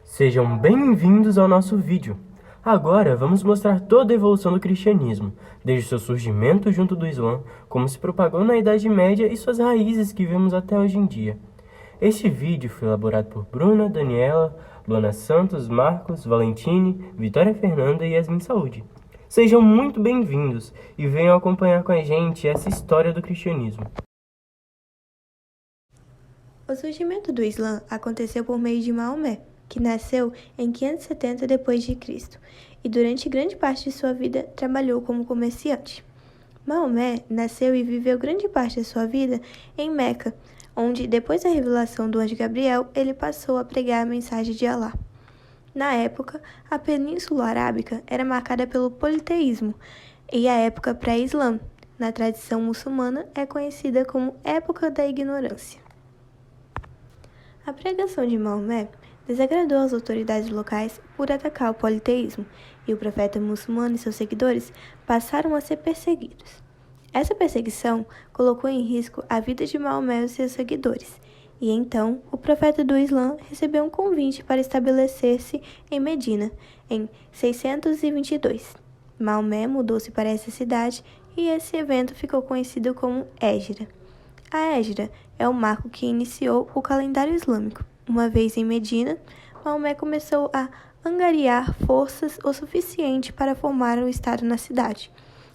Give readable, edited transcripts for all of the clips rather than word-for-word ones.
Sejam bem-vindos ao nosso vídeo. Agora vamos mostrar toda a evolução do cristianismo, desde seu surgimento junto do Islã, como se propagou na Idade Média e suas raízes que vemos até hoje em dia. Este vídeo foi elaborado por Bruna, Daniela, Luana Santos, Marcos, Valentine, Vitória Fernanda e Yasmin Saúde. Sejam muito bem-vindos e venham acompanhar com a gente essa história do cristianismo. O surgimento do Islã aconteceu por meio de Maomé, que nasceu em 570 d.C. e durante grande parte de sua vida trabalhou como comerciante. Maomé nasceu e viveu grande parte de sua vida em Meca, onde, depois da revelação do anjo Gabriel, ele passou a pregar a mensagem de Alá. Na época, a Península Arábica era marcada pelo politeísmo, e a época pré-Islã, na tradição muçulmana, é conhecida como Época da Ignorância. A pregação de Maomé desagradou as autoridades locais por atacar o politeísmo, e o profeta muçulmano e seus seguidores passaram a ser perseguidos. Essa perseguição colocou em risco a vida de Maomé e seus seguidores, e então o profeta do Islã recebeu um convite para estabelecer-se em Medina, em 622. Maomé mudou-se para essa cidade e esse evento ficou conhecido como Hégira. A Hégira é o marco que iniciou o calendário islâmico. Uma vez em Medina, Maomé começou a angariar forças o suficiente para formar um estado na cidade,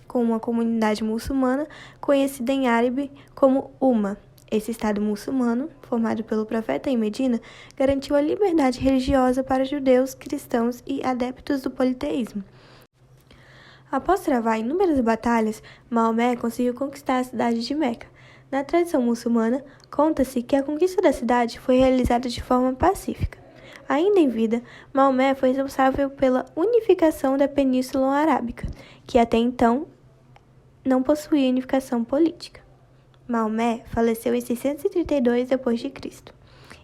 com uma comunidade muçulmana conhecida em árabe como Umma. Esse estado muçulmano, formado pelo profeta em Medina, garantiu a liberdade religiosa para judeus, cristãos e adeptos do politeísmo. Após travar inúmeras batalhas, Maomé conseguiu conquistar a cidade de Meca. Na tradição muçulmana, conta-se que a conquista da cidade foi realizada de forma pacífica. Ainda em vida, Maomé foi responsável pela unificação da Península Arábica, que até então não possuía unificação política. Maomé faleceu em 632 d.C.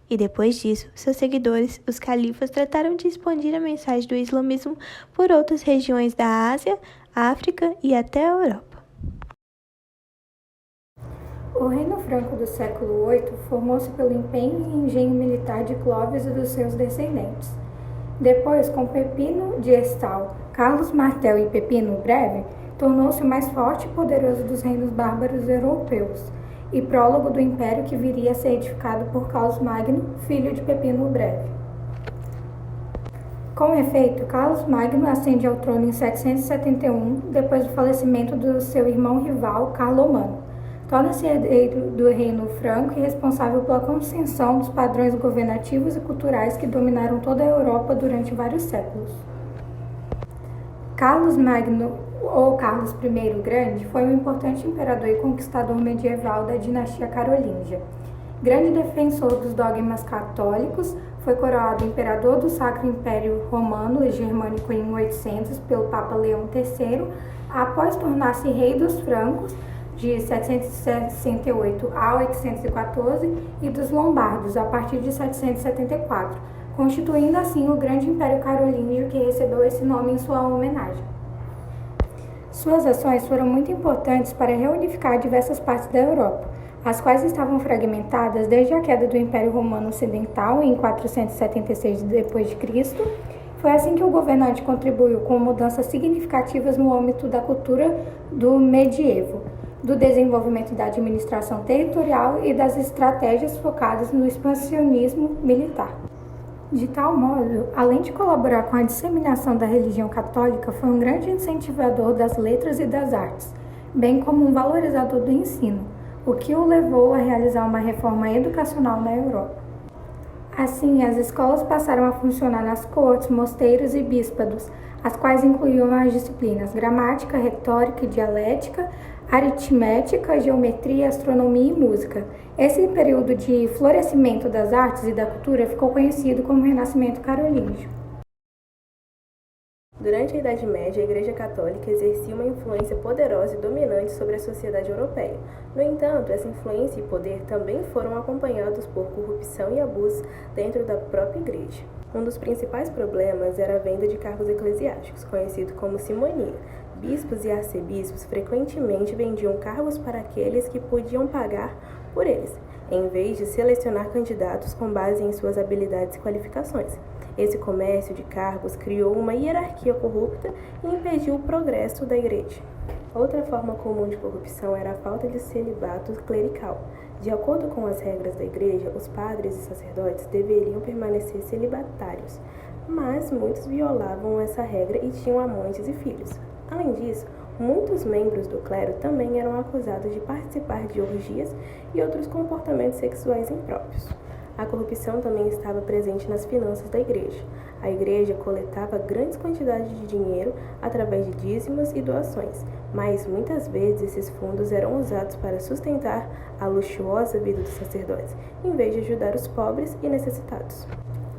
E depois disso, seus seguidores, os califas, trataram de expandir a mensagem do islamismo por outras regiões da Ásia, África e até a Europa. O Reino Franco do século VIII formou-se pelo empenho e engenho militar de Clovis e dos seus descendentes. Depois, com Pepino de Hestal, Carlos Martel e Pepino o Breve, tornou-se o mais forte e poderoso dos reinos bárbaros europeus, e prólogo do império que viria a ser edificado por Carlos Magno, filho de Pepino o Breve. Com efeito, Carlos Magno ascende ao trono em 771, depois do falecimento do seu irmão rival, Carlomano. Torna-se herdeiro do reino franco e responsável pela construção dos padrões governativos e culturais que dominaram toda a Europa durante vários séculos. Carlos Magno, ou Carlos I o Grande, foi um importante imperador e conquistador medieval da dinastia carolíngia. Grande defensor dos dogmas católicos, foi coroado imperador do Sacro Império Romano e Germânico em 800 pelo Papa Leão III, após tornar-se rei dos francos, de 768 a 814, e dos lombardos, a partir de 774, constituindo assim o Grande Império Carolíngio, que recebeu esse nome em sua homenagem. Suas ações foram muito importantes para reunificar diversas partes da Europa, as quais estavam fragmentadas desde a queda do Império Romano Ocidental em 476 d.C. Foi assim que o governante contribuiu com mudanças significativas no âmbito da cultura do medievo, do desenvolvimento da administração territorial e das estratégias focadas no expansionismo militar. De tal modo, além de colaborar com a disseminação da religião católica, foi um grande incentivador das letras e das artes, bem como um valorizador do ensino, o que o levou a realizar uma reforma educacional na Europa. Assim, as escolas passaram a funcionar nas cortes, mosteiros e bíspados, as quais incluíam as disciplinas gramática, retórica e dialética, aritmética, geometria, astronomia e música. Esse período de florescimento das artes e da cultura ficou conhecido como Renascimento Carolíngio. Durante a Idade Média, a Igreja Católica exercia uma influência poderosa e dominante sobre a sociedade europeia. No entanto, essa influência e poder também foram acompanhados por corrupção e abusos dentro da própria Igreja. Um dos principais problemas era a venda de cargos eclesiásticos, conhecido como simonia. Bispos e arcebispos frequentemente vendiam cargos para aqueles que podiam pagar por eles. em vez de selecionar candidatos com base em suas habilidades e qualificações. Esse comércio de cargos criou uma hierarquia corrupta e impediu o progresso da igreja. Outra forma comum de corrupção era a falta de celibato clerical. De acordo com as regras da igreja, os padres e sacerdotes deveriam permanecer celibatários, mas muitos violavam essa regra e tinham amantes e filhos. Além disso, muitos membros do clero também eram acusados de participar de orgias e outros comportamentos sexuais impróprios. A corrupção também estava presente nas finanças da igreja. A igreja coletava grandes quantidades de dinheiro através de dízimos e doações, mas muitas vezes esses fundos eram usados para sustentar a luxuosa vida dos sacerdotes, em vez de ajudar os pobres e necessitados.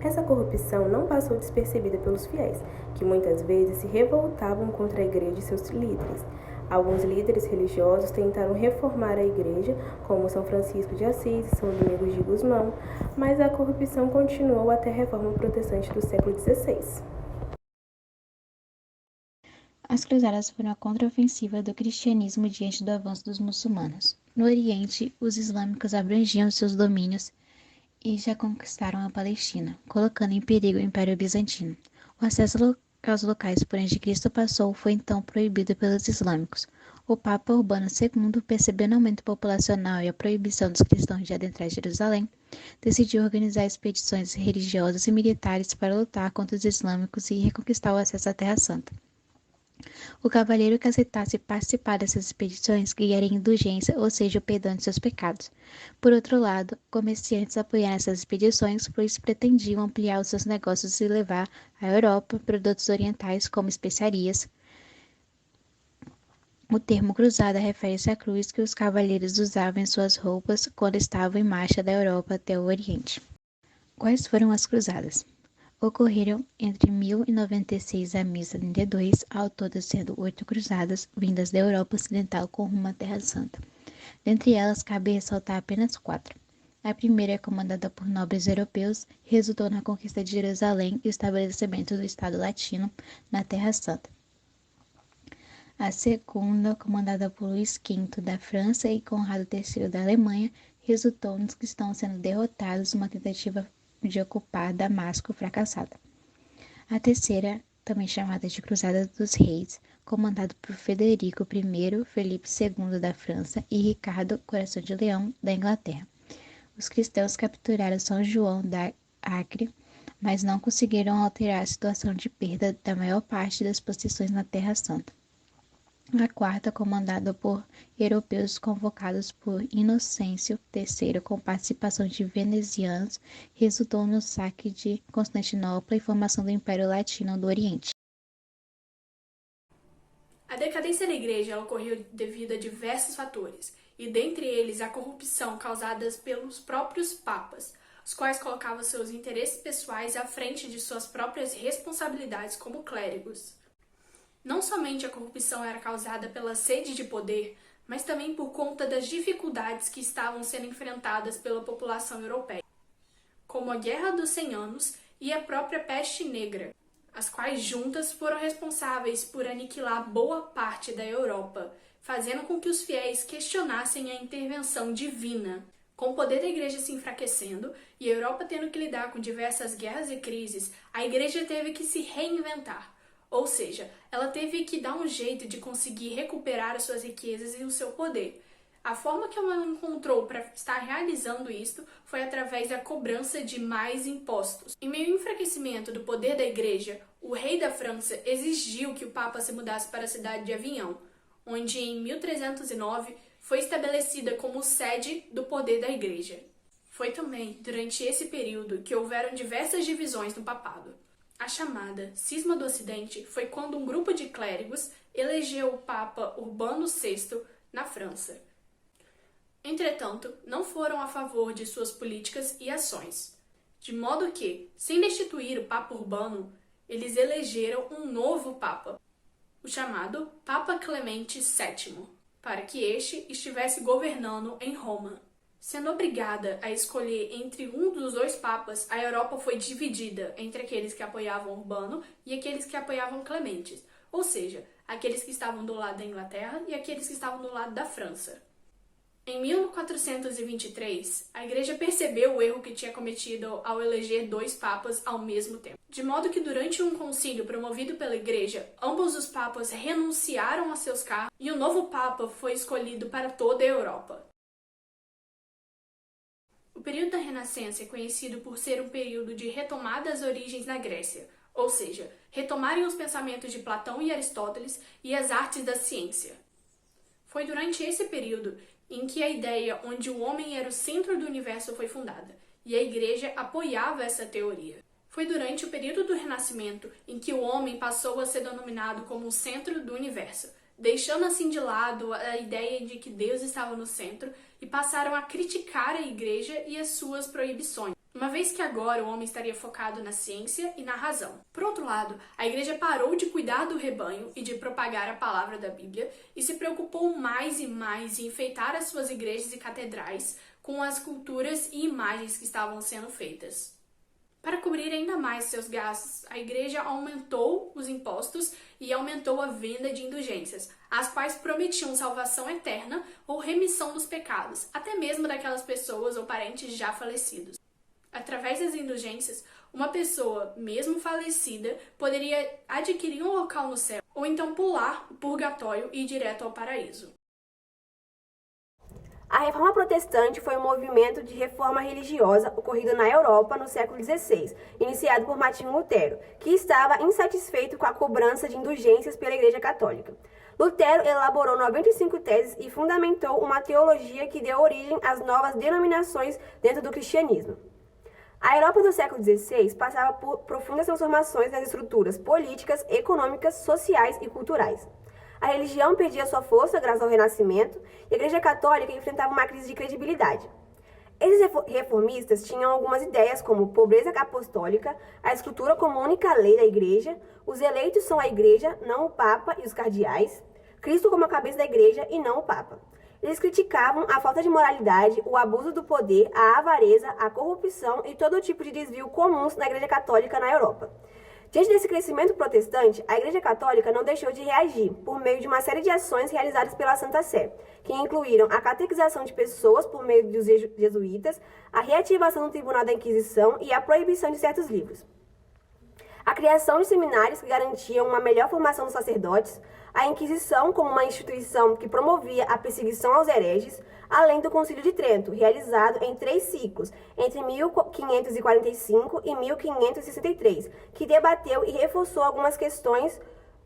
Essa corrupção não passou despercebida pelos fiéis, que muitas vezes se revoltavam contra a igreja e seus líderes. Alguns líderes religiosos tentaram reformar a igreja, como São Francisco de Assis e São Domingos de Gusmão, mas a corrupção continuou até a Reforma Protestante do século XVI. As cruzadas foram a contraofensiva do cristianismo diante do avanço dos muçulmanos. No Oriente, os islâmicos abrangiam seus domínios e já conquistaram a Palestina, colocando em perigo o Império Bizantino. O acesso aos locais por onde Cristo passou foi então proibido pelos islâmicos. O Papa Urbano II, percebendo o aumento populacional e a proibição dos cristãos de adentrar Jerusalém, decidiu organizar expedições religiosas e militares para lutar contra os islâmicos e reconquistar o acesso à Terra Santa. O cavaleiro que aceitasse participar dessas expedições ganharia indulgência, ou seja, o perdão de seus pecados. Por outro lado, comerciantes apoiaram essas expedições, pois pretendiam ampliar os seus negócios e levar à Europa produtos orientais como especiarias. O termo cruzada refere-se à cruz que os cavaleiros usavam em suas roupas quando estavam em marcha da Europa até o Oriente. Quais foram as cruzadas? Ocorreram entre 1096 a 1072, ao todo sendo 8 cruzadas vindas da Europa Ocidental com rumo à Terra Santa. Dentre elas, cabe ressaltar apenas 4. A primeira, comandada por nobres europeus, resultou na conquista de Jerusalém e o estabelecimento do Estado Latino na Terra Santa. A segunda, comandada por Luís V da França e Conrado III da Alemanha, resultou nos cristãos sendo derrotados numa tentativa de ocupar Damasco fracassada. A terceira, também chamada de Cruzada dos Reis, comandada por Frederico I, Felipe II da França e Ricardo Coração de Leão da Inglaterra. Os cristãos capturaram São João da Acre, mas não conseguiram alterar a situação de perda da maior parte das possessões na Terra Santa. A quarta, comandada por europeus convocados por Inocêncio III com participação de venezianos, resultou no saque de Constantinopla e formação do Império Latino do Oriente. A decadência da igreja ocorreu devido a diversos fatores, e dentre eles a corrupção causada pelos próprios papas, os quais colocavam seus interesses pessoais à frente de suas próprias responsabilidades como clérigos. Não somente a corrupção era causada pela sede de poder, mas também por conta das dificuldades que estavam sendo enfrentadas pela população europeia, como a Guerra dos 100 Anos e a própria Peste Negra, as quais juntas foram responsáveis por aniquilar boa parte da Europa, fazendo com que os fiéis questionassem a intervenção divina. Com o poder da igreja se enfraquecendo e a Europa tendo que lidar com diversas guerras e crises, a igreja teve que se reinventar. Ou seja, ela teve que dar um jeito de conseguir recuperar as suas riquezas e o seu poder. A forma que ela encontrou para estar realizando isto foi através da cobrança de mais impostos. Em meio ao enfraquecimento do poder da igreja, o rei da França exigiu que o Papa se mudasse para a cidade de Avignon, onde em 1309 foi estabelecida como sede do poder da igreja. Foi também durante esse período que houveram diversas divisões no papado. A chamada Cisma do Ocidente foi quando um grupo de clérigos elegeu o Papa Urbano VI na França. Entretanto, não foram a favor de suas políticas e ações, de modo que, sem destituir o Papa Urbano, eles elegeram um novo Papa, o chamado Papa Clemente VII, para que este estivesse governando em Roma. Sendo obrigada a escolher entre um dos dois papas, a Europa foi dividida entre aqueles que apoiavam Urbano e aqueles que apoiavam Clementes, ou seja, aqueles que estavam do lado da Inglaterra e aqueles que estavam do lado da França. Em 1423, a Igreja percebeu o erro que tinha cometido ao eleger 2 papas ao mesmo tempo. De modo que durante um concílio promovido pela Igreja, ambos os papas renunciaram a seus cargos e o novo papa foi escolhido para toda a Europa. O período da Renascença é conhecido por ser um período de retomada às origens na Grécia, ou seja, retomarem os pensamentos de Platão e Aristóteles e as artes da ciência. Foi durante esse período em que a ideia onde o homem era o centro do universo foi fundada, e a Igreja apoiava essa teoria. Foi durante o período do Renascimento em que o homem passou a ser denominado como o centro do universo, deixando assim de lado a ideia de que Deus estava no centro e passaram a criticar a Igreja e as suas proibições, uma vez que agora o homem estaria focado na ciência e na razão. Por outro lado, a Igreja parou de cuidar do rebanho e de propagar a palavra da Bíblia e se preocupou mais e mais em enfeitar as suas igrejas e catedrais com as culturas e imagens que estavam sendo feitas. Para cobrir ainda mais seus gastos, a Igreja aumentou os impostos e aumentou a venda de indulgências, as quais prometiam salvação eterna ou remissão dos pecados, até mesmo daquelas pessoas ou parentes já falecidos. Através das indulgências, uma pessoa, mesmo falecida, poderia adquirir um local no céu, ou então pular o purgatório e ir direto ao paraíso. A Reforma Protestante foi um movimento de reforma religiosa ocorrido na Europa no século XVI, iniciado por Martinho Lutero, que estava insatisfeito com a cobrança de indulgências pela Igreja Católica. Lutero elaborou 95 teses e fundamentou uma teologia que deu origem às novas denominações dentro do cristianismo. A Europa do século XVI passava por profundas transformações nas estruturas políticas, econômicas, sociais e culturais. A religião perdia sua força graças ao Renascimento e a Igreja Católica enfrentava uma crise de credibilidade. Esses reformistas tinham algumas ideias como pobreza apostólica, a escritura como única lei da Igreja, os eleitos são a Igreja, não o Papa e os cardeais, Cristo como a cabeça da Igreja e não o Papa. Eles criticavam a falta de moralidade, o abuso do poder, a avareza, a corrupção e todo tipo de desvio comuns na Igreja Católica na Europa. Diante desse crescimento protestante, a Igreja Católica não deixou de reagir por meio de uma série de ações realizadas pela Santa Sé, que incluíram a catequização de pessoas por meio dos jesuítas, a reativação do Tribunal da Inquisição e a proibição de certos livros. A criação de seminários que garantiam uma melhor formação dos sacerdotes, a Inquisição como uma instituição que promovia a perseguição aos hereges, além do Concílio de Trento, realizado em 3 ciclos, entre 1545 e 1563, que debateu e reforçou algumas questões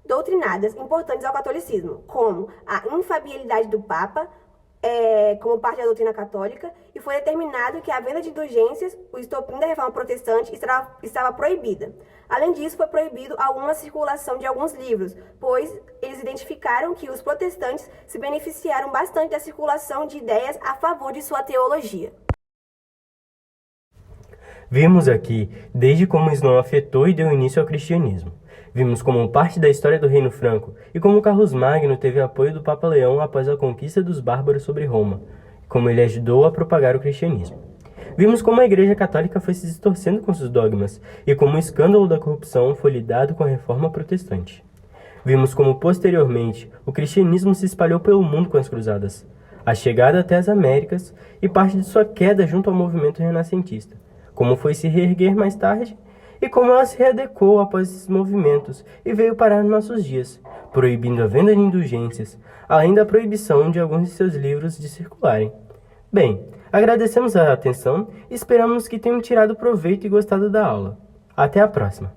doutrinadas importantes ao catolicismo, como a infalibilidade do Papa, como parte da doutrina católica, e foi determinado que a venda de indulgências, o estopim da reforma protestante, estava proibida. Além disso, foi proibido alguma circulação de alguns livros, pois eles identificaram que os protestantes se beneficiaram bastante da circulação de ideias a favor de sua teologia. Vimos aqui desde como o Islã afetou e deu início ao cristianismo. Vimos como parte da história do Reino Franco e como Carlos Magno teve apoio do Papa Leão após a conquista dos bárbaros sobre Roma, e como ele ajudou a propagar o cristianismo. Vimos como a Igreja Católica foi se distorcendo com seus dogmas e como o escândalo da corrupção foi lidado com a Reforma Protestante. Vimos como, posteriormente, o cristianismo se espalhou pelo mundo com as cruzadas, a chegada até as Américas e parte de sua queda junto ao movimento renascentista, como foi se reerguer mais tarde e como ela se readequou após esses movimentos e veio parar nos nossos dias, proibindo a venda de indulgências, além da proibição de alguns de seus livros de circularem. Bem, agradecemos a atenção e esperamos que tenham tirado proveito e gostado da aula. Até a próxima!